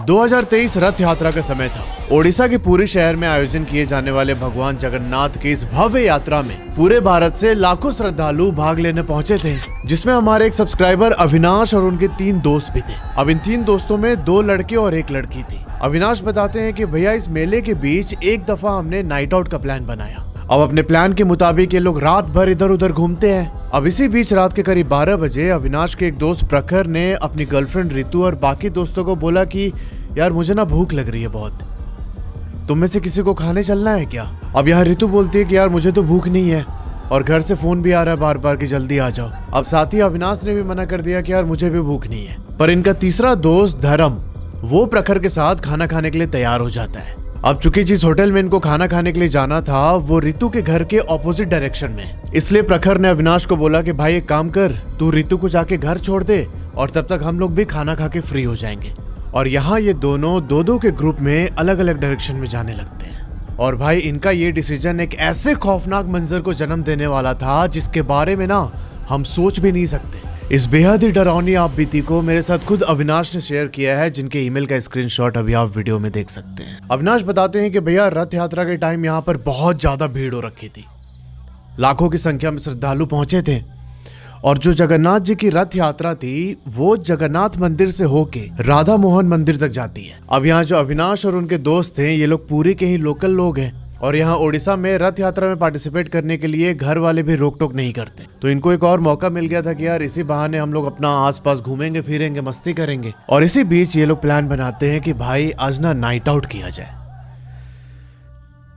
2023 रथ यात्रा का समय था। ओडिशा के पूरे शहर में आयोजन किए जाने वाले भगवान जगन्नाथ की इस भव्य यात्रा में पूरे भारत से लाखों श्रद्धालु भाग लेने पहुंचे थे, जिसमें हमारे एक सब्सक्राइबर अविनाश और उनके 3 दोस्त भी थे। अब इन 3 दोस्तों में 2 लड़के और 1 लड़की थी। अविनाश बताते हैं कि भैया इस मेले के बीच एक दफा हमने नाइट आउट का प्लान बनाया। अब अपने प्लान के मुताबिक ये लोग रात भर इधर उधर घूमते हैं। अब इसी बीच रात के करीब 12 बजे अविनाश के एक दोस्त प्रखर ने अपनी गर्लफ्रेंड रितु और बाकी दोस्तों को बोला कि यार मुझे ना भूख लग रही है बहुत, तुम में से किसी को खाने चलना है क्या। अब यहाँ रितु बोलती है कि यार मुझे तो भूख नहीं है और घर से फोन भी आ रहा है बार बार कि जल्दी आ जाओ। अब साथ ही अविनाश ने भी मना कर दिया कि यार मुझे भी भूख नहीं है। पर इनका तीसरा दोस्त धर्म वो प्रखर के साथ खाना खाने के लिए तैयार हो जाता है। अब चूंकि जिस होटल में इनको खाना खाने के लिए जाना था वो रितु के घर के ऑपोजिट डायरेक्शन में, इसलिए प्रखर ने अविनाश को बोला कि भाई एक काम कर, तू रितु को जाके घर छोड़ दे और तब तक हम लोग भी खाना खा के फ्री हो जाएंगे। और यहाँ ये दोनों दो के ग्रुप में अलग अलग डायरेक्शन में जाने लगते हैं। और भाई इनका ये डिसीजन एक ऐसे खौफनाक मंजर को जन्म देने वाला था जिसके बारे में ना हम सोच भी नहीं सकते। इस बेहद ही डरावनी आप बीती को मेरे साथ खुद अविनाश ने शेयर किया है, जिनके ईमेल का स्क्रीनशॉट अभी आप वीडियो में देख सकते हैं। अविनाश बताते हैं कि भैया रथ यात्रा के टाइम यहाँ पर बहुत ज्यादा भीड़ हो रखी थी, लाखों की संख्या में श्रद्धालु पहुंचे थे और जो जगन्नाथ जी की रथ यात्रा थी वो जगन्नाथ मंदिर से होके राधा मोहन मंदिर तक जाती है। अब यहाँ जो अविनाश और उनके दोस्त हैं ये लोग पूरी के ही लोकल लोग हैं और यहाँ ओडिशा में रथ यात्रा में पार्टिसिपेट करने के लिए घर वाले भी रोक टोक नहीं करते। तो इनको एक और मौका मिल गया था कि यार इसी बहाने हम लोग अपना आसपास घूमेंगे फिरेंगे मस्ती करेंगे। और इसी बीच ये लोग प्लान बनाते हैं कि भाई आज ना नाइट आउट किया जाए,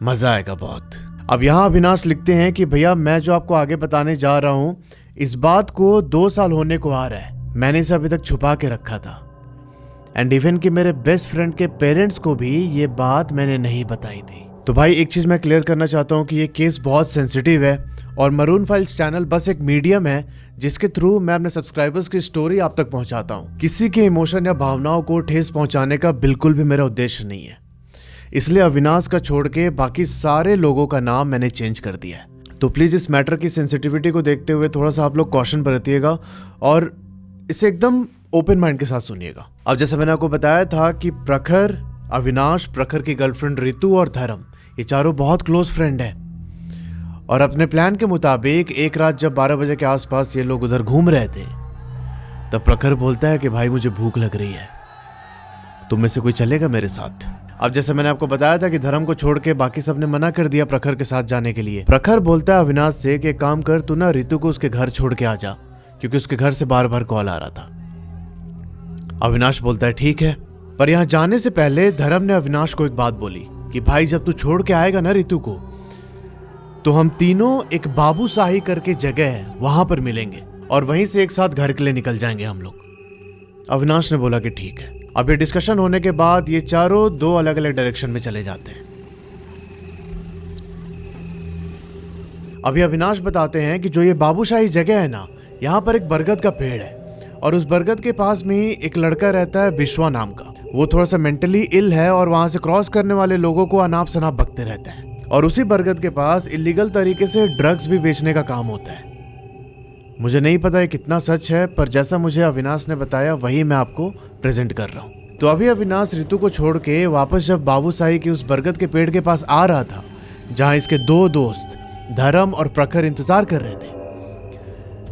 मजा आएगा बहुत। अब यहाँ अविनाश लिखते हैं कि भैया मैं जो आपको आगे बताने जा रहा हूँ इस बात को 2 साल होने को आ रहा है, मैंने इसे अभी तक छुपा के रखा था एंड इवन कि मेरे बेस्ट फ्रेंड के पेरेंट्स को भी ये बात मैंने नहीं बताई थी। तो भाई एक चीज मैं क्लियर करना चाहता हूँ कि ये केस बहुत सेंसिटिव है और मरून फाइल्स चैनल बस एक मीडियम है जिसके थ्रू मैं अपने सब्सक्राइबर्स की स्टोरी आप तक पहुंचाता हूँ। किसी के इमोशन या भावनाओं को ठेस पहुंचाने का बिल्कुल भी मेरा उद्देश्य नहीं है, इसलिए अविनाश का छोड़ के बाकी सारे लोगों का नाम मैंने चेंज कर दिया है। तो प्लीज इस मैटर की सेंसिटिविटी को देखते हुए थोड़ा सा आप लोग कॉशन बरतिएगा और इसे एकदम ओपन माइंड के साथ सुनिएगा। अब जैसे मैंने आपको बताया था कि प्रखर, अविनाश, प्रखर की गर्लफ्रेंड रितु और धर्म ये चारों बहुत क्लोज फ्रेंड है और अपने प्लान के मुताबिक एक रात जब 12 बजे के आसपास ये लोग उधर घूम रहे थे तब प्रखर बोलता है कि भाई मुझे भूख लग रही है, तुम में से कोई चलेगा मेरे साथ। अब जैसे मैंने आपको बताया था कि धर्म को छोड़ के बाकी सब ने मना कर दिया प्रखर के साथ जाने के लिए। प्रखर बोलता है अविनाश से कि काम कर तू ना रितु को उसके घर छोड़ के आ जा, क्योंकि उसके घर से बार बार कॉल आ रहा था। अविनाश बोलता है ठीक है। पर यहाँ जाने से पहले धर्म ने अविनाश को एक बात बोली कि भाई जब तू छोड़ के आएगा ना रितु को तो हम तीनों एक बाबू शाही करके जगह है वहां पर मिलेंगे और वहीं से एक साथ घर के लिए निकल जाएंगे हम लोग। अविनाश ने बोला कि ठीक है। अब ये डिस्कशन होने के बाद ये चारों 2 अलग अलग डायरेक्शन में चले जाते हैं। अभी अविनाश बताते हैं कि जो ये बाबूशाही जगह है ना, यहाँ पर एक बरगद का पेड़ है और उस बरगद के पास में ही एक लड़का रहता है विश्वा नाम का। वो थोड़ा सा मेंटली इल है और वहां से क्रॉस करने वाले लोगों को अनाप शनाप बकते रहता है और उसी बरगद के पास इलीगल तरीके से ड्रग्स भी बेचने का काम होता है। मुझे नहीं पता ये कितना सच है, पर जैसा मुझे अविनाश ने बताया वही मैं आपको प्रेजेंट कर रहा हूँ। तो अभी अविनाश रितु को छोड़ के वापस जब बाबूशाही के उस बरगद के पेड़ के पास आ रहा था जहाँ इसके 2 दोस्त धर्म और प्रखर इंतजार कर रहे थे,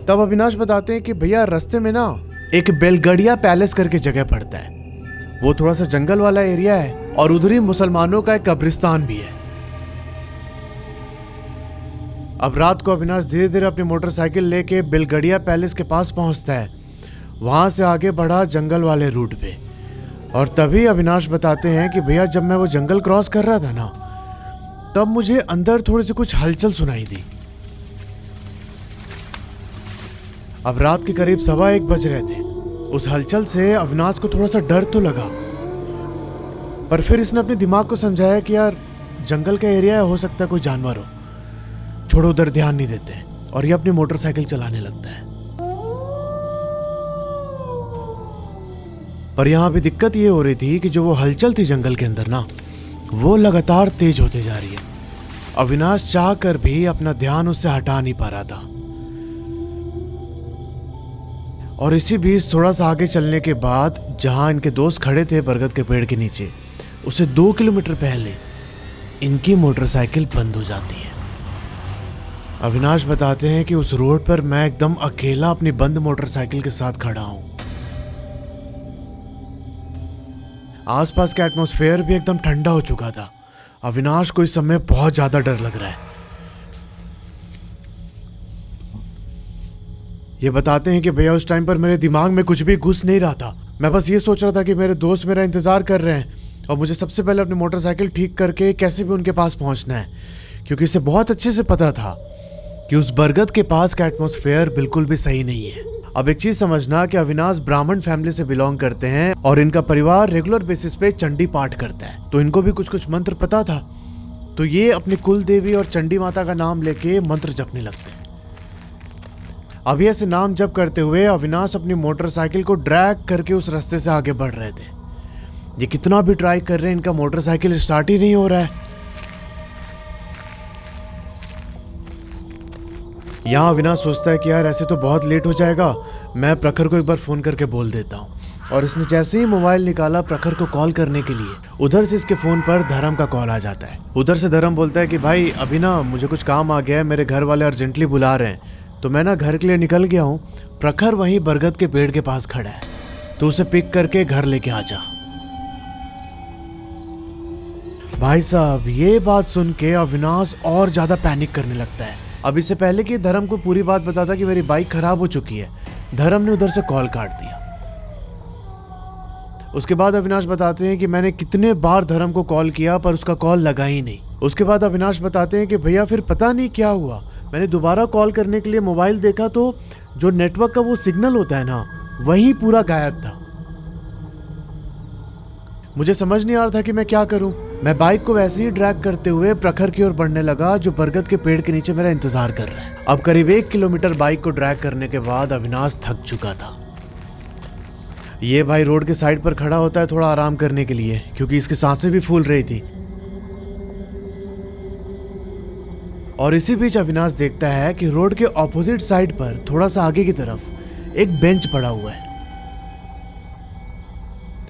तब अविनाश बताते हैं कि भैया रास्ते में ना एक बेलगड़िया पैलेस करके जगह पड़ता है। वो थोड़ा सा जंगल वाला एरिया है और उधर ही मुसलमानों का एक कब्रिस्तान भी है। अब रात को अविनाश धीरे धीरे अपनी मोटरसाइकिल लेके बेलगड़िया पैलेस के पास पहुंचता है, वहां से आगे बढ़ा जंगल वाले रूट पे। और तभी अविनाश बताते हैं कि भैया जब मैं वो जंगल क्रॉस कर रहा था ना तब मुझे अंदर थोड़ी सी कुछ हलचल सुनाई दी। अब रात के करीब 1:15 बज रहे थे। उस हलचल से अविनाश को थोड़ा सा डर तो लगा, पर फिर इसने अपने दिमाग को समझाया कि यार जंगल का एरिया है, हो सकता है कोई जानवर हो, छोड़ो उधर ध्यान नहीं देते हैं। और ये अपनी मोटरसाइकिल चलाने लगता है। पर यहाँ भी दिक्कत ये हो रही थी कि जो वो हलचल थी जंगल के अंदर ना वो लगातार तेज होते जा रही है। अविनाश चाह कर भी अपना ध्यान उससे हटा नहीं पा रहा था और इसी बीच थोड़ा सा आगे चलने के बाद जहां इनके दोस्त खड़े थे बरगद के पेड़ के नीचे, उसे 2 किलोमीटर पहले इनकी मोटरसाइकिल बंद हो जाती है। अविनाश बताते हैं कि उस रोड पर मैं एकदम अकेला अपनी बंद मोटरसाइकिल के साथ खड़ा हूं। आसपास का एटमॉस्फेयर भी एकदम ठंडा हो चुका था। अविनाश को इस समय बहुत ज्यादा डर लग रहा है। ये बताते हैं कि भैया उस टाइम पर मेरे दिमाग में कुछ भी घुस नहीं रहा था। मैं बस ये सोच रहा था कि मेरे दोस्त मेरा इंतजार कर रहे हैं और मुझे सबसे पहले अपनी मोटरसाइकिल ठीक करके कैसे भी उनके पास पहुंचना है, क्योंकि इसे बहुत अच्छे से पता था कि उस बरगद के पास का एटमॉस्फेयर बिल्कुल भी सही नहीं है। अब एक चीज समझना कि अविनाश ब्राह्मण फैमिली से बिलोंग करते हैं और इनका परिवार रेगुलर बेसिस पे चंडी पाठ करता है, तो इनको भी कुछ कुछ मंत्र पता था। तो ये अपनी कुल देवी और चंडी माता का नाम लेके मंत्र जपने लगते हैं। अभी ऐसे नाम जप करते हुए अविनाश अपनी मोटरसाइकिल को ड्रैग करके उस रास्ते से आगे बढ़ रहे थे। ये कितना भी ट्राई कर रहे हैं, इनका मोटरसाइकिल स्टार्ट ही नहीं हो रहा है। यहाँ अविनाश सोचता है कि यार ऐसे तो बहुत लेट हो जाएगा, मैं प्रखर को एक बार फोन करके बोल देता हूँ। और इसने जैसे ही मोबाइल निकाला प्रखर को कॉल करने के लिए, उधर से इसके फोन पर धर्म का कॉल आ जाता है। उधर से धर्म बोलता है कि भाई अभी ना मुझे कुछ काम आ गया है, मेरे घर वाले अर्जेंटली बुला रहे हैं, तो मैं ना घर के लिए निकल गया हूँ। प्रखर वहीं बरगद के पेड़ के पास खड़ा है, तो उसे पिक करके घर लेके आ जा। भाई साहब ये बात सुन के अविनाश और ज्यादा पैनिक करने लगता है। अब इससे पहले कि धर्म को पूरी बात बताता कि मेरी बाइक खराब हो चुकी है, धर्म ने उधर से कॉल काट दिया। उसके बाद अविनाश बताते हैं कि मैंने कितने बार धर्म को कॉल किया पर उसका कॉल लगा ही नहीं। उसके बाद अविनाश बताते हैं कि भैया फिर पता नहीं क्या हुआ, मैंने दोबारा कॉल करने के लिए मोबाइल देखा तो जो नेटवर्क का वो सिग्नल होता है ना, वही पूरा गायब था। मुझे समझ नहीं आ रहा था कि मैं क्या करूं। मैं बाइक को वैसे ही ड्रैग करते हुए प्रखर की ओर बढ़ने लगा, जो बरगद के पेड़ के नीचे मेरा इंतजार कर रहा है। अब करीब 1 किलोमीटर बाइक को ड्रैग करने के बाद अविनाश थक चुका था। ये भाई रोड के साइड पर खड़ा होता है थोड़ा आराम करने के लिए, क्योंकि इसकी सांसें भी फूल रही थी। और इसी बीच अविनाश देखता है कि रोड के ऑपोजिट साइड पर थोड़ा सा आगे की तरफ एक बेंच पड़ा हुआ है।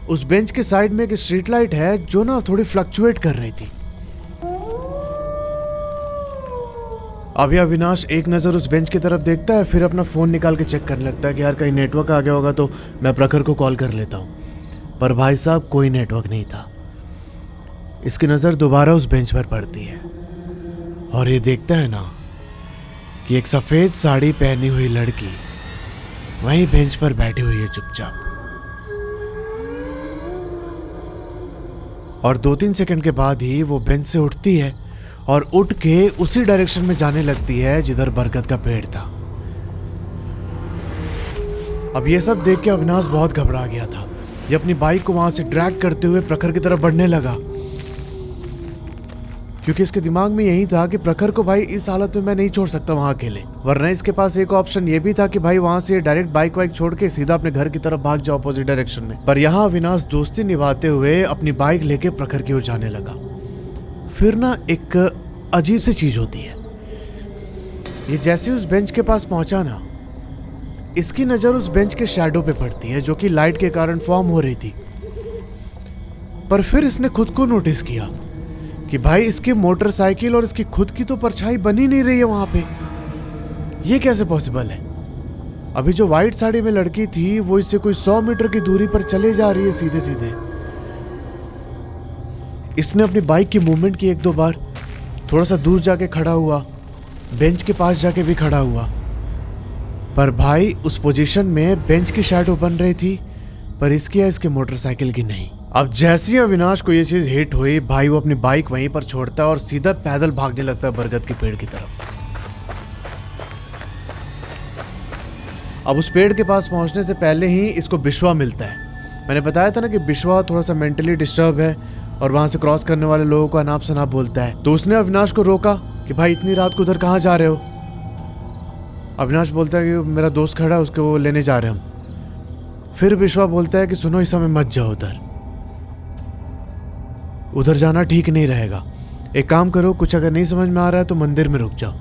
उस बेंच के साइड में एक स्ट्रीट लाइट है जो ना थोड़ी फ्लक्चुएट कर रही थी। अभी अविनाश एक नजर उस बेंच की तरफ देखता है, फिर अपना फोन निकाल के चेक करने लगता है कि यार कहीं नेटवर्क आ गया होगा तो मैं प्रखर को कॉल कर लेता हूं। पर भाई साहब कोई नेटवर्क नहीं था। इसकी नजर दोबारा उस बेंच पर पड़ती है और ये देखता है ना कि एक सफेद साड़ी पहनी हुई लड़की वहीं बेंच पर बैठी हुई है चुपचाप। और 2-3 सेकंड के बाद ही वो बेंच से उठती है और उठ के उसी डायरेक्शन में जाने लगती है जिधर बरगद का पेड़ था। अब ये सब देख के अविनाश बहुत घबरा गया था। ये अपनी बाइक को वहां से ड्रैग करते हुए प्रखर की तरफ बढ़ने लगा, क्योंकि इसके दिमाग में यही था कि प्रखर को भाई इस हालत में मैं नहीं छोड़ सकता वहां अकेले, वरना इसके पास एक ऑप्शन ये भी था कि भाई वहां से डायरेक्ट बाइक वाइक छोड़ के सीधा अपने घर की तरफ भाग जाओ अपोजिट डायरेक्शन में। पर यहाँ अविनाश दोस्ती निभाते हुए अपनी बाइक लेके प्रखर की ओर जाने लगा। फिर ना एक अजीब सी चीज होती है। ये जैसे उस बेंच के पास पहुंचा ना, इसकी नजर उस बेंच के शैडो पे पड़ती है जो कि लाइट के कारण फॉर्म हो रही थी। पर फिर इसने खुद को नोटिस किया कि भाई इसकी मोटरसाइकिल और इसकी खुद की तो परछाई बनी नहीं रही है वहां पे। ये कैसे पॉसिबल है? अभी जो व्हाइट साड़ी में लड़की थी वो इससे कोई 100 मीटर की दूरी पर चले जा रही है सीधे सीधे। इसने अपनी बाइक की मूवमेंट की 1-2 बार, थोड़ा सा दूर जाके खड़ा हुआ, बेंच के पास जाके भी खड़ा हुआ, पर भाई उस पोजीशन में बेंच की शैडो बन रही थी, पर इसकी या इसके मोटरसाइकिल की नहीं। अब जैसे ही अविनाश को ये चीज हिट हुई, भाई वो अपनी बाइक वहीं पर छोड़ता है और सीधा पैदल भागने लगता है बरगद के पेड़ की तरफ। अब उस पेड़ के पास पहुंचने से पहले ही इसको बिश्वा मिलता है। मैंने बताया था ना कि बिश्वा थोड़ा सा मेंटली डिस्टर्ब है और वहां से क्रॉस करने वाले लोगों को अनाप शनाप बोलता है। तो उसने अविनाश को रोका कि भाई इतनी रात को उधर कहाँ जा रहे हो। अविनाश बोलता है कि मेरा दोस्त खड़ा है, उसको लेने जा रहे हम। फिर बिश्वा बोलता है कि सुनो इस समय मत जाओ, उधर जाना ठीक नहीं रहेगा। एक काम करो, कुछ अगर नहीं समझ में आ रहा है तो मंदिर में रुक जाओ,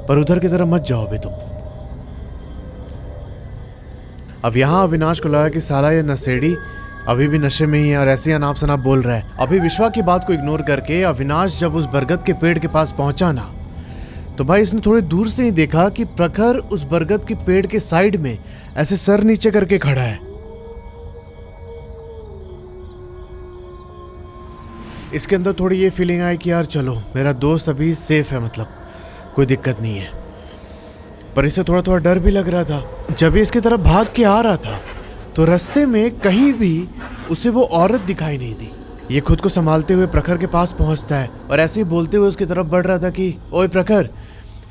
पर उधर की तरफ मत जाओ अभी तुम। अब यहाँ अविनाश को लगा कि साला ये नशेड़ी अभी भी नशे में ही है और ऐसे ही अनाप शनाप बोल रहा है। अभी विश्वा की बात को इग्नोर करके अविनाश जब उस बरगद के पेड़ के पास पहुंचा ना, तो भाई इसने थोड़ी दूर से ही देखा कि प्रखर उस बरगद के पेड़ के साइड में ऐसे सर नीचे करके खड़ा है। इसके अंदर थोड़ी ये फीलिंग आई कि यार चलो मेरा दोस्त अभी सेफ है, मतलब कोई दिक्कत नहीं है। पर इसे थोड़ा थोड़ा डर भी लग रहा था। जब ये इसकी तरफ भाग के आ रहा था तो रास्ते में कहीं भी उसे वो औरत दिखाई नहीं दी। ये खुद को संभालते हुए प्रखर के पास पहुंचता है और ऐसे ही बोलते हुए उसकी तरफ बढ़ रहा था कि ओए प्रखर,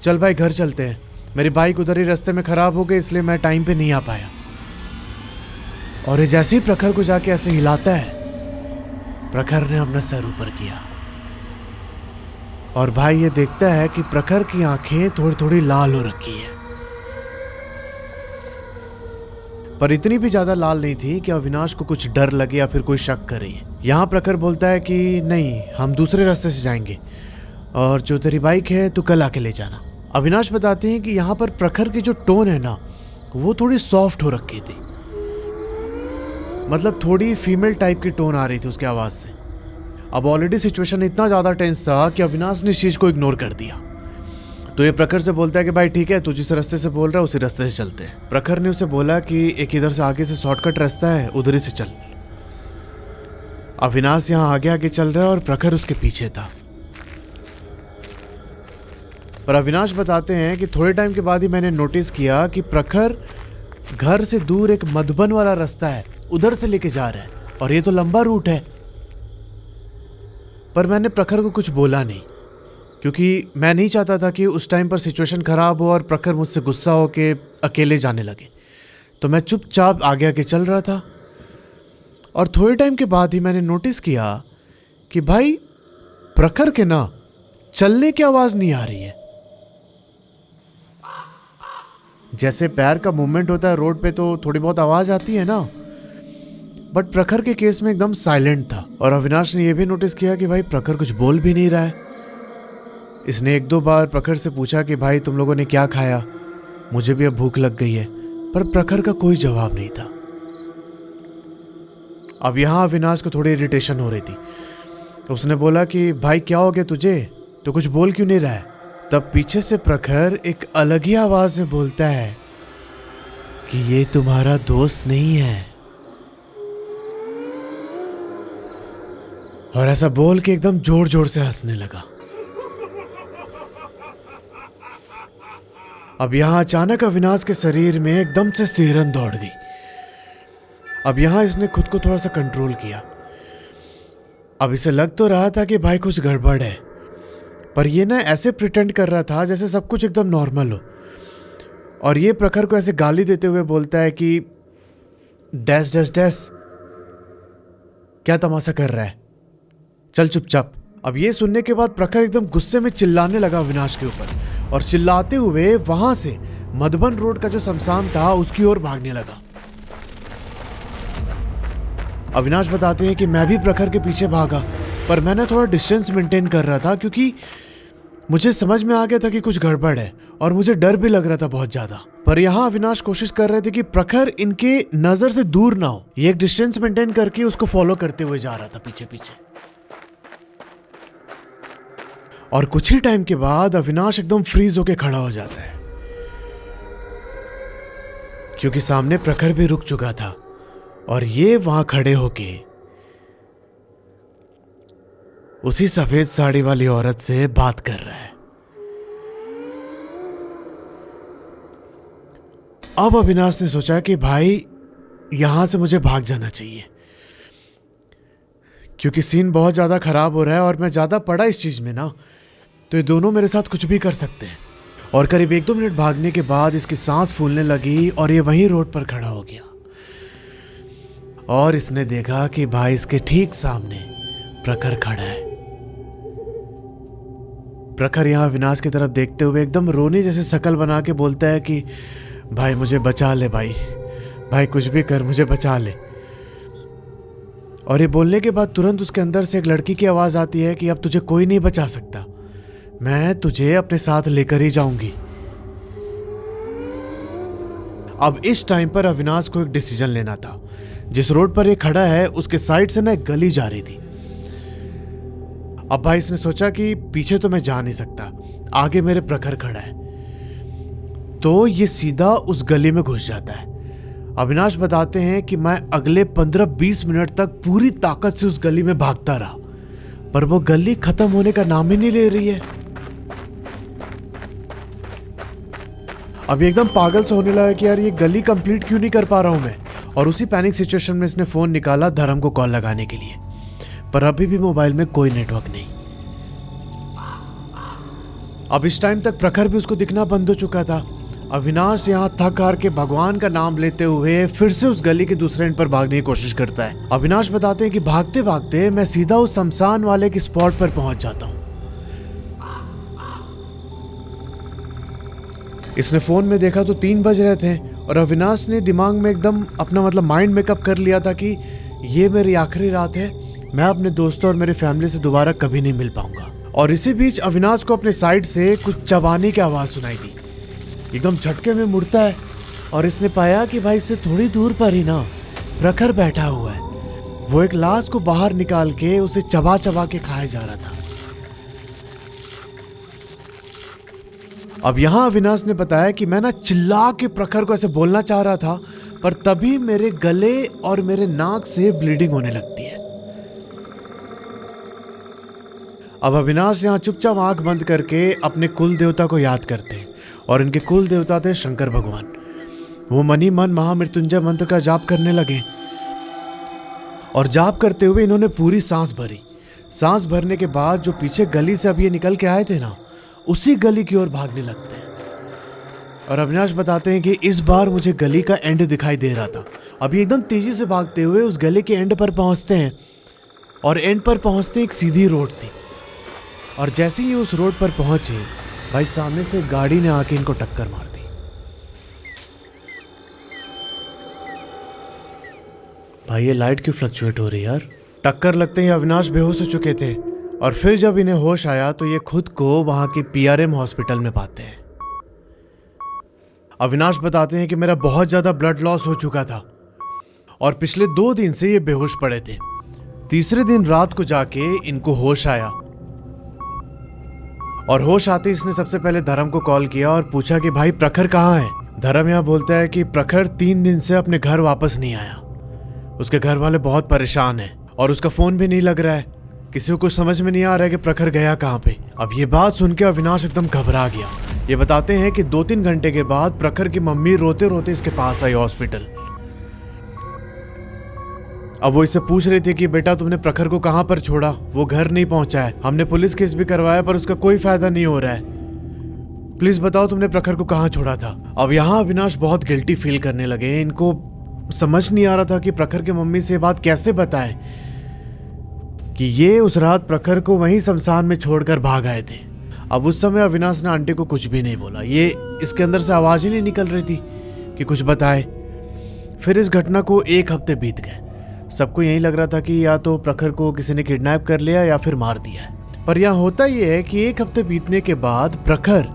चल भाई घर चलते हैं, मेरी बाइक उधर ही रास्ते में खराब हो गई इसलिए मैं टाइम पे नहीं आ पाया। और ये जैसे ही प्रखर को जाके ऐसे हिलाता है, प्रखर ने अपना सर ऊपर किया और भाई ये देखता है कि प्रखर की आंखें थोड़ी थोड़ी लाल हो रखी है, पर इतनी भी ज्यादा लाल नहीं थी कि अविनाश को कुछ डर लगे या फिर कोई शक करे। यहाँ प्रखर बोलता है कि नहीं, हम दूसरे रास्ते से जाएंगे और जो तेरी बाइक है तू कल आके ले जाना। अविनाश बताते हैं कि यहाँ पर प्रखर की जो टोन है ना, वो थोड़ी सॉफ्ट हो रखी थी, मतलब थोड़ी फीमेल टाइप की टोन आ रही थी उसकी आवाज से। अब ऑलरेडी सिचुएशन इतना ज्यादा टेंस था कि अविनाश ने इस चीज को इग्नोर कर दिया। तो ये प्रखर से बोलता है कि भाई ठीक है, तू जिस रास्ते से बोल रहा है उसी रास्ते से चलते हैं। प्रखर ने उसे बोला कि एक इधर से आगे से शॉर्टकट रास्ता है, उधर ही से चल। अविनाश यहाँ आगे आगे चल रहा है और प्रखर उसके पीछे था। पर अविनाश बताते हैं कि थोड़े टाइम के बाद ही मैंने नोटिस किया कि प्रखर घर से दूर एक मधुबन वाला रास्ता है, उधर से लेके जा रहा है और ये तो लंबा रूट है। पर मैंने प्रखर को कुछ बोला नहीं, क्योंकि मैं नहीं चाहता था कि उस टाइम पर सिचुएशन खराब हो और प्रखर मुझसे गुस्सा हो के अकेले जाने लगे। तो मैं चुपचाप आगे आगे चल रहा था और थोड़े टाइम के बाद ही मैंने नोटिस किया कि भाई प्रखर के ना चलने की आवाज नहीं आ रही है। जैसे पैर का मूवमेंट होता है रोड पे तो थोड़ी बहुत आवाज आती है ना, बट प्रखर के केस में एकदम साइलेंट था। और अविनाश ने यह भी नोटिस किया कि भाई प्रखर कुछ बोल भी नहीं रहा है। इसने एक दो बार प्रखर से पूछा कि भाई तुम लोगों ने क्या खाया, मुझे भी अब भूख लग गई है, पर प्रखर का कोई जवाब नहीं था। अब यहाँ अविनाश को थोड़ी इरिटेशन हो रही थी। उसने बोला कि भाई क्या हो गया तुझे, तो कुछ बोल क्यों नहीं रहा है। तब पीछे से प्रखर एक अलग ही आवाज में बोलता है कि ये तुम्हारा दोस्त नहीं है। और ऐसा बोल के एकदम जोर जोर से हंसने लगा। अब यहाँ अचानक अविनाश के शरीर में एकदम से सिहरन दौड़ गई। अब यहाँ इसने खुद को थोड़ा सा कंट्रोल किया। अब इसे लग तो रहा था कि भाई कुछ गड़बड़ है, पर ये ना ऐसे प्रिटेंड कर रहा था जैसे सब कुछ एकदम नॉर्मल हो। और ये प्रखर को ऐसे गाली देते हुए बोलता है कि डैश डैश डैश, क्या तमाशा कर रहा है, चल चुपचाप। अब ये सुनने के बाद प्रखर एकदम गुस्से में चिल्लाने लगा अविनाश के ऊपर और चिल्लाते हुए वहां से मधुबन रोड का जो शमशान था उसकी ओर भागने लगा। अविनाश बताते हैं कि मैं भी प्रखर के पीछे भागा, पर मैंने थोड़ा डिस्टेंस मेंटेन कर रहा था क्योंकि मुझे समझ में आ गया था कि कुछ गड़बड़ है और मुझे डर भी लग रहा था बहुत ज्यादा। पर यहाँ अविनाश कोशिश कर रहे थे कि प्रखर इनके नजर से दूर ना हो। ये एक डिस्टेंस मेंटेन करके उसको फॉलो करते हुए जा रहा था पीछे पीछे। और कुछ ही टाइम के बाद अविनाश एकदम फ्रीज होके खड़ा हो जाता है, क्योंकि सामने प्रखर भी रुक चुका था और ये वहां खड़े होके उसी सफेद साड़ी वाली औरत से बात कर रहा है। अब अविनाश ने सोचा कि भाई यहां से मुझे भाग जाना चाहिए, क्योंकि सीन बहुत ज्यादा खराब हो रहा है और मैं ज्यादा पड़ा इस चीज में ना, तो ये दोनों मेरे साथ कुछ भी कर सकते हैं। और करीब 1-2 मिनट भागने के बाद इसकी सांस फूलने लगी और ये वहीं रोड पर खड़ा हो गया। और इसने देखा कि भाई इसके ठीक सामने प्रखर खड़ा है। प्रखर यहाँ अविनाश की तरफ देखते हुए एकदम रोने जैसे शकल बना के बोलता है कि भाई मुझे बचा ले, भाई कुछ भी कर, मुझे बचा ले। और ये बोलने के बाद तुरंत उसके अंदर से एक लड़की की आवाज आती है कि अब तुझे कोई नहीं बचा सकता, मैं तुझे अपने साथ लेकर ही जाऊंगी। अब इस टाइम पर अविनाश को एक डिसीजन लेना था। जिस रोड पर ये खड़ा है उसके साइड से ना एक गली जा रही थी। अब भाई इसने सोचा कि पीछे तो मैं जा नहीं सकता, आगे मेरे प्रखर खड़ा है, तो ये सीधा उस गली में घुस जाता है। अविनाश बताते हैं कि मैं अगले 15-20 मिनट तक पूरी ताकत से उस गली में भागता रहा, पर वो गली खत्म होने का नाम ही नहीं ले रही है। अभी एकदम पागल सा होने लगा कि यार ये गली कंप्लीट क्यों नहीं कर पा रहा हूं मैं। और उसी पैनिक सिचुएशन में इसने फोन निकाला धर्म को कॉल लगाने के लिए, पर अभी भी मोबाइल में कोई नेटवर्क नहीं। अब इस टाइम तक प्रखर भी उसको दिखना बंद हो चुका था। अविनाश यहाँ थक हार के भगवान का नाम लेते हुए फिर से उस गली के दूसरे एंड पर भागने की कोशिश करता है। अविनाश बताते हैं कि भागते भागते मैं सीधा उस शमशान वाले के स्पॉट पर पहुंच जाता हूं। इसने फोन में देखा तो 3 बज रहे थे और अविनाश ने दिमाग में एकदम अपना माइंड मेकअप कर लिया था कि ये मेरी आखिरी रात है, मैं अपने दोस्तों और मेरी फैमिली से दोबारा कभी नहीं मिल पाऊंगा। और इसी बीच अविनाश को अपने साइड से कुछ चबाने की आवाज सुनाई दी। एकदम झटके में मुड़ता है और इसने पाया कि भाई इससे थोड़ी दूर पर ही ना प्रखर बैठा हुआ है। वो एक लाश को बाहर निकाल के उसे चबा चबा के खाया जा रहा था। अब यहां अविनाश ने बताया कि मैं ना चिल्ला के प्रखर को ऐसे बोलना चाह रहा था, पर तभी मेरे गले और मेरे नाक से ब्लीडिंग होने लगती है। अब अविनाश यहाँ चुपचाप आंख बंद करके अपने कुल देवता को याद करते हैं और इनके कुल देवता थे शंकर भगवान। वो मनी मन महामृत्युंजय मंत्र का जाप करने लगे और जाप करते हुए इन्होंने पूरी सांस भरी। सांस भरने के बाद जो पीछे गली से अब ये निकल के आए थे ना, उसी गली की ओर भागने लगते हैं। और अविनाश बताते हैं कि इस बार मुझे गली का एंड दिखाई दे रहा था। अभी एकदम तेजी से भागते हुए उस गली के एंड पर पहुंचते हैं और एंड पर पहुंचते एक सीधी रोड थी। और जैसे ही उस रोड पर पहुंचे भाई सामने से गाड़ी ने आके इनको टक्कर मार दी। भाई ये लाइट क्यों फ्लक्चुएट हो रही है यार। टक्कर लगते ही अविनाश बेहोश हो चुके थे और फिर जब इन्हें होश आया तो ये खुद को वहां की PRM हॉस्पिटल में पाते हैं। अविनाश बताते हैं कि मेरा बहुत ज्यादा ब्लड लॉस हो चुका था और पिछले 2 दिन से ये बेहोश पड़े थे। तीसरे दिन रात को जाके इनको होश आया और होश आते इसने सबसे पहले धर्म को कॉल किया और पूछा कि भाई प्रखर कहाँ है। धर्म यहाँ बोलता है कि प्रखर 3 दिन से अपने घर वापस नहीं आया, उसके घर वाले बहुत परेशान हैं और उसका फोन भी नहीं लग रहा है। किसी को कुछ समझ में नहीं आ रहा है कि प्रखर गया कहाँ पे। अब ये बात सुन के अविनाश एकदम घबरा गया। ये बताते हैं कि 2-3 घंटे के बाद प्रखर की मम्मी रोते रोते इसके पास आई हॉस्पिटल। अब वो इससे पूछ रही थी कि बेटा तुमने प्रखर को कहां पर छोड़ा, वो घर नहीं पहुंचा है, हमने पुलिस केस भी करवाया पर उसका कोई फायदा नहीं हो रहा है, प्लीज बताओ तुमने प्रखर को कहां छोड़ा था। अब यहाँ अविनाश बहुत गिल्टी फील करने लगे। इनको समझ नहीं आ रहा था कि प्रखर की मम्मी से बात कैसे बताएं कि ये उस रात प्रखर को वहीं शमशान में छोड़कर भाग आए थे। अब उस समय अविनाश ने आंटी को कुछ भी नहीं बोला। ये इसके अंदर से आवाज ही नहीं निकल रही थी कि कुछ बताए। फिर इस घटना को 1 हफ्ते बीत गए। सबको यही लग रहा था कि या तो प्रखर को किसी ने किडनैप कर लिया या फिर मार दिया है। पर यहाँ होता यह है कि 1 हफ्ते बीतने के बाद प्रखर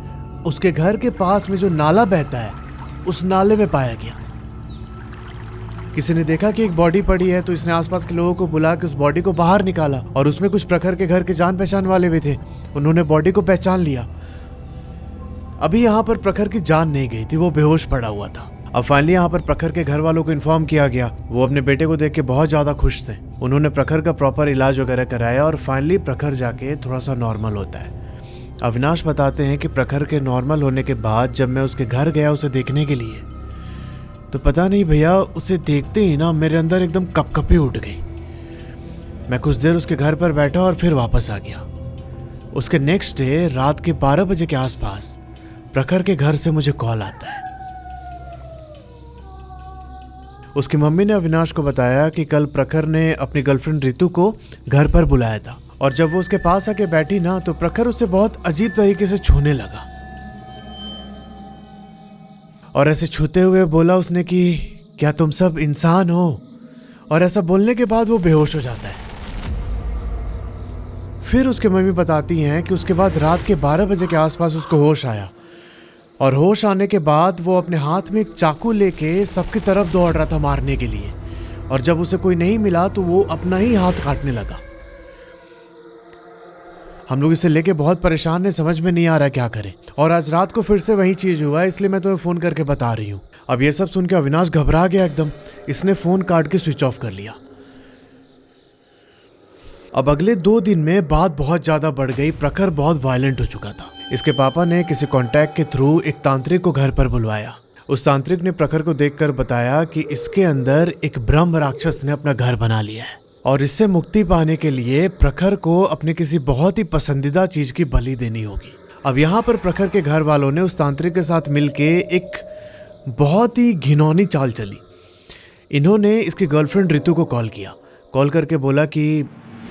उसके घर के पास में जो नाला बहता है उस नाले में पाया गया। किसी ने देखा कि एक बॉडी पड़ी है तो इसने आसपास के लोगों को बुला के उस बॉडी को बाहर निकाला और उसमें कुछ प्रखर के घर के जान पहचान वाले भी थे। उन्होंने बॉडी को पहचान लिया। अभी यहाँ पर प्रखर की जान नहीं गई थी, वो बेहोश पड़ा हुआ था। अब फाइनली यहाँ पर प्रखर के घर वालों को इन्फॉर्म किया गया। वो अपने बेटे को देख के बहुत ज्यादा खुश थे। उन्होंने प्रखर का प्रॉपर इलाज वगैरह कराया और फाइनली प्रखर जाके थोड़ा सा नॉर्मल होता है। अविनाश बताते हैं कि प्रखर के नॉर्मल होने के बाद जब मैं उसके घर गया उसे देखने के लिए, तो पता नहीं भैया उसे देखते ही ना मेरे अंदर एकदम कपकपी उठ गई। मैं कुछ देर उसके घर पर बैठा और फिर वापस आ गया। उसके नेक्स्ट डे रात के 12 बजे के आसपास प्रखर के घर से मुझे कॉल आता है। उसकी मम्मी ने अविनाश को बताया कि कल प्रखर ने अपनी गर्लफ्रेंड रितु को घर पर बुलाया था और जब वो उसके पास आके बैठी ना तो प्रखर उसे बहुत अजीब तरीके से छूने लगा और ऐसे छूते हुए बोला उसने कि क्या तुम सब इंसान हो, और ऐसा बोलने के बाद वो बेहोश हो जाता है। फिर उसके मम्मी बताती हैं कि उसके बाद रात के 12 बजे के आसपास उसको होश आया और होश आने के बाद वो अपने हाथ में एक चाकू लेके सबकी तरफ दौड़ रहा था मारने के लिए। और जब उसे कोई नहीं मिला तो वो अपना ही हाथ काटने लगा। हम लोग इसे लेके बहुत परेशान हैं, समझ में नहीं आ रहा क्या करें। और आज रात को फिर से वही चीज हुआ, इसलिए मैं तुम्हें फोन करके बता रही हूँ। अब ये सब सुन के अविनाश घबरा गया एकदम। इसने फोन काट के स्विच ऑफ कर लिया। अब अगले 2 दिन में बात बहुत ज्यादा बढ़ गई। प्रखर बहुत वायलेंट हो चुका था। इसके पापा ने किसी कॉन्टैक्ट के थ्रू एक तांत्रिक को घर पर बुलवाया। उस तांत्रिक ने प्रखर को देखकर बताया कि इसके अंदर एक ब्रह्म राक्षस ने अपना घर बना लिया है और इससे मुक्ति पाने के लिए प्रखर को अपने किसी बहुत ही पसंदीदा चीज की बलि देनी होगी। अब यहाँ पर प्रखर के घर वालों ने उस तांत्रिक के साथ मिलके एक बहुत ही घिनौनी चाल चली। इन्होंने इसकी गर्लफ्रेंड रितु को कॉल किया। कॉल करके बोला कि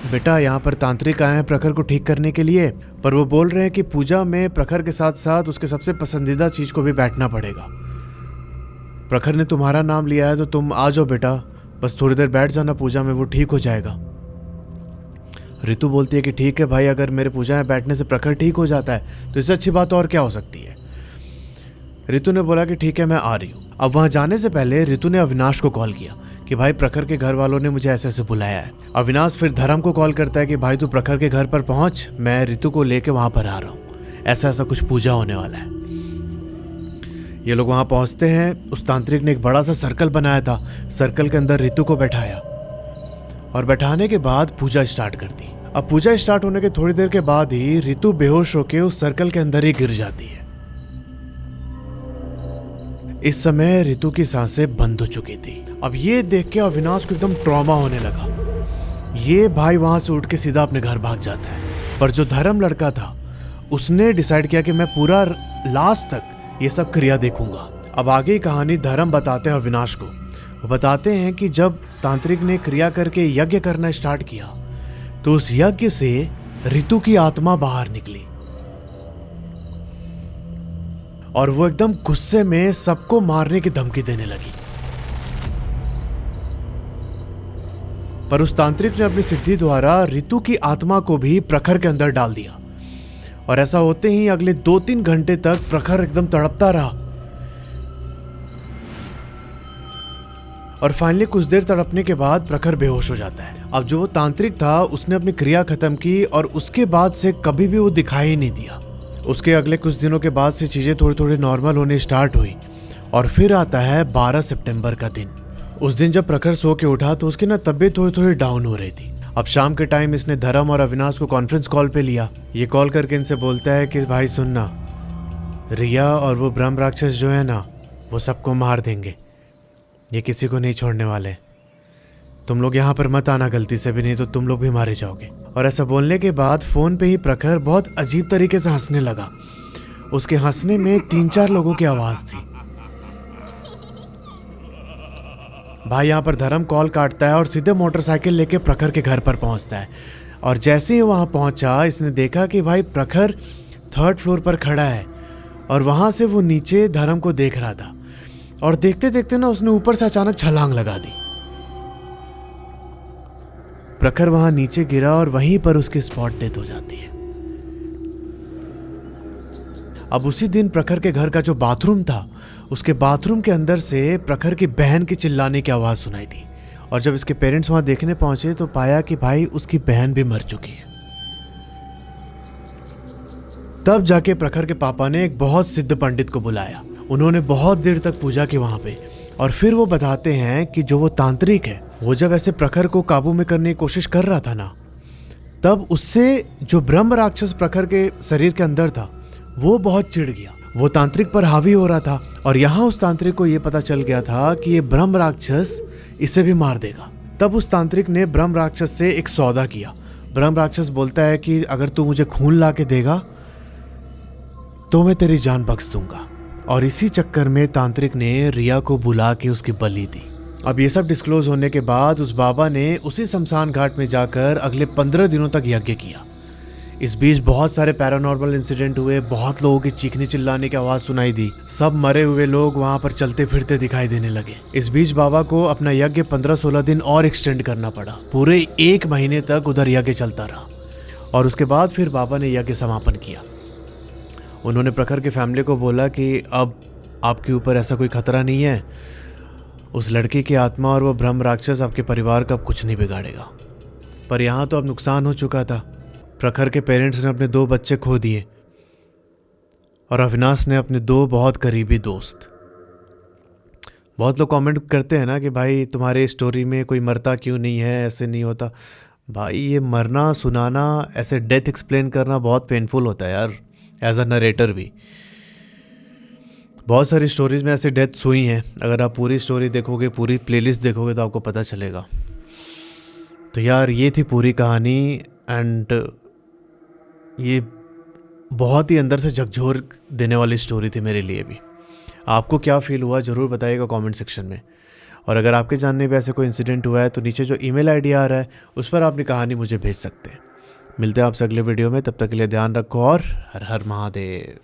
बेटा यहाँ पर तांत्रिक आए हैं प्रखर को ठीक करने के लिए, पर वो बोल रहे हैं कि पूजा में प्रखर के साथ साथ उसके सबसे पसंदीदा चीज को भी बैठना पड़ेगा। प्रखर ने तुम्हारा नाम लिया है तो तुम आ जाओ बेटा, बस थोड़ी देर बैठ जाना पूजा में, वो ठीक हो जाएगा। रितु बोलती है कि ठीक है भाई, अगर मेरे पूजा में बैठने से प्रखर ठीक हो जाता है तो इससे अच्छी बात और क्या हो सकती है। रितु ने बोला कि ठीक है मैं आ रही हूँ। अब वहां जाने से पहले रितु ने अविनाश को कॉल किया कि भाई प्रखर के घर वालों ने मुझे ऐसे ऐसे बुलाया है। अविनाश फिर धर्म को कॉल करता है कि भाई तू प्रखर के घर पर पहुंच, मैं रितु को लेके वहां पर आ रहा हूँ, ऐसा ऐसा कुछ पूजा होने वाला है। ये लोग वहां पहुंचते हैं। उस तांत्रिक ने एक बड़ा सा सर्कल बनाया था। सर्कल के अंदर रितु को बैठाया और बैठाने के बाद पूजा स्टार्ट कर दी। अब पूजा स्टार्ट होने के थोड़ी देर के बाद ही रितु बेहोश होकर उस सर्कल के अंदर ही गिर जाती है। इस समय रितु की सांसें बंद हो चुकी थी। अब ये देख के अविनाश को एकदम ट्रॉमा होने लगा। ये भाई वहां से उठ के सीधा अपने घर भाग जाता है। पर जो धर्म लड़का था उसने डिसाइड किया कि मैं पूरा लास्ट तक ये सब क्रिया देखूंगा। अब आगे की कहानी धर्म बताते हैं अविनाश को। वो बताते हैं कि जब तांत्रिक ने क्रिया करके यज्ञ करना स्टार्ट किया तो उस यज्ञ से रितु की आत्मा बाहर निकली और वो एकदम गुस्से में सबको मारने की धमकी देने लगी। पर उस तांत्रिक ने अपनी सिद्धि द्वारा रितु की आत्मा को भी प्रखर के अंदर डाल दिया और ऐसा होते ही अगले 2-3 घंटे तक प्रखर एकदम तड़पता रहा और फाइनली कुछ देर तड़पने के बाद प्रखर बेहोश हो जाता है। अब जो वो तांत्रिक था उसने अपनी क्रिया खत्म की और उसके बाद से कभी भी वो दिखाई ही नहीं दिया। उसके अगले कुछ दिनों के बाद से चीजें थोड़ी थोड़ी नॉर्मल होने स्टार्ट हुई और फिर आता है 12 सितंबर का दिन। उस दिन जब प्रखर सो के उठा तो उसकी ना तबीयत थोड़ी थोड़ी डाउन हो रही थी। अब शाम के टाइम इसने धर्म और अविनाश को कॉन्फ्रेंस कॉल पे लिया। ये कॉल करके इनसे बोलता है कि भाई सुनना, रिया और वो ब्रह्म राक्षस जो है ना वो सबको मार देंगे, ये किसी को नहीं छोड़ने वाले। तुम लोग यहाँ पर मत आना गलती से भी, नहीं तो तुम लोग भी मारे जाओगे। और ऐसा बोलने के बाद फोन पे ही प्रखर बहुत अजीब तरीके से हंसने लगा। उसके हंसने में 3-4 लोगों की आवाज थी। भाई यहाँ पर धर्म कॉल काटता है और सीधे मोटरसाइकिल लेके प्रखर के घर पर पहुंचता है। और जैसे ही वहां पहुंचा इसने देखा कि भाई प्रखर 3rd फ्लोर पर खड़ा है और वहां से वो नीचे धर्म को देख रहा था। और देखते देखते ना उसने ऊपर से अचानक छलांग लगा दी। प्रखर वहां नीचे गिरा और वहीं पर उसकी स्पॉट डेथ हो जाती है। अब उसी दिन प्रखर के घर का जो बाथरूम था उसके बाथरूम के अंदर से प्रखर की बहन की चिल्लाने की आवाज सुनाई दी। और जब इसके पेरेंट्स वहां देखने पहुंचे तो पाया कि भाई उसकी बहन भी मर चुकी है। तब जाके प्रखर के पापा ने एक बहुत सिद्ध पंडित को बुलाया। उन्होंने बहुत देर तक पूजा की वहां पे। और फिर वो बताते हैं कि जो वो तांत्रिक है वो जब ऐसे प्रखर को काबू में करने की कोशिश कर रहा था ना, तब उससे जो ब्रह्म राक्षस प्रखर के शरीर के अंदर था वो बहुत चिढ़ गया। वो तांत्रिक पर हावी हो रहा था और यहाँ उस तांत्रिक को ये पता चल गया था कि ये ब्रह्म राक्षस इसे भी मार देगा। तब उस तांत्रिक ने ब्रह्म राक्षस से एक सौदा किया। ब्रह्म राक्षस बोलता है कि अगर तू मुझे खून ला के देगा तो मैं तेरी जान बख्श दूंगा। और इसी चक्कर में तांत्रिक ने रिया को बुला के उसकी बलि दी। अब ये सब डिस्क्लोज होने के बाद उस बाबा ने उसी शमशान घाट में जाकर अगले 15 दिनों तक यज्ञ किया। इस बीच बहुत सारे पैरानॉर्मल इंसिडेंट हुए। बहुत लोगों की चीखने चिल्लाने की आवाज सुनाई दी। सब मरे हुए लोग वहां पर चलते फिरते दिखाई देने लगे। इस बीच बाबा को अपना यज्ञ 15-16 दिन और एक्सटेंड करना पड़ा। पूरे 1 महीने तक उधर यज्ञ चलता रहा और उसके बाद फिर बाबा ने यज्ञ समापन किया। उन्होंने प्रखर की फैमिली को बोला कि अब आपके ऊपर ऐसा कोई खतरा नहीं है, उस लड़की की आत्मा और वो ब्रह्म राक्षस आपके परिवार का अब कुछ नहीं बिगाड़ेगा। पर यहाँ तो अब नुकसान हो चुका था। प्रखर के पेरेंट्स ने अपने 2 बच्चे खो दिए और अविनाश ने अपने 2 बहुत करीबी दोस्त। बहुत लोग कमेंट करते हैं ना कि भाई तुम्हारे स्टोरी में कोई मरता क्यों नहीं है, ऐसे नहीं होता। भाई ये मरना, सुनाना, ऐसे डेथ एक्सप्लेन करना बहुत पेनफुल होता है यार, एज अ नरेटर भी। बहुत सारी स्टोरीज में ऐसे डेथ्स हुई हैं। अगर आप पूरी स्टोरी देखोगे, पूरी प्लेलिस्ट देखोगे तो आपको पता चलेगा। तो यार ये थी पूरी कहानी एंड ये बहुत ही अंदर से झकझोर देने वाली स्टोरी थी मेरे लिए भी। आपको क्या फील हुआ ज़रूर बताइएगा कमेंट सेक्शन में। और अगर आपके जानने में ऐसे कोई इंसिडेंट हुआ है तो नीचे जो ईमेल आईडी आ रहा है उस पर अपनी कहानी मुझे भेज सकते हैं। मिलते हैं आपसे अगले वीडियो में, तब तक के लिए ध्यान रखो और हर हर महादेव।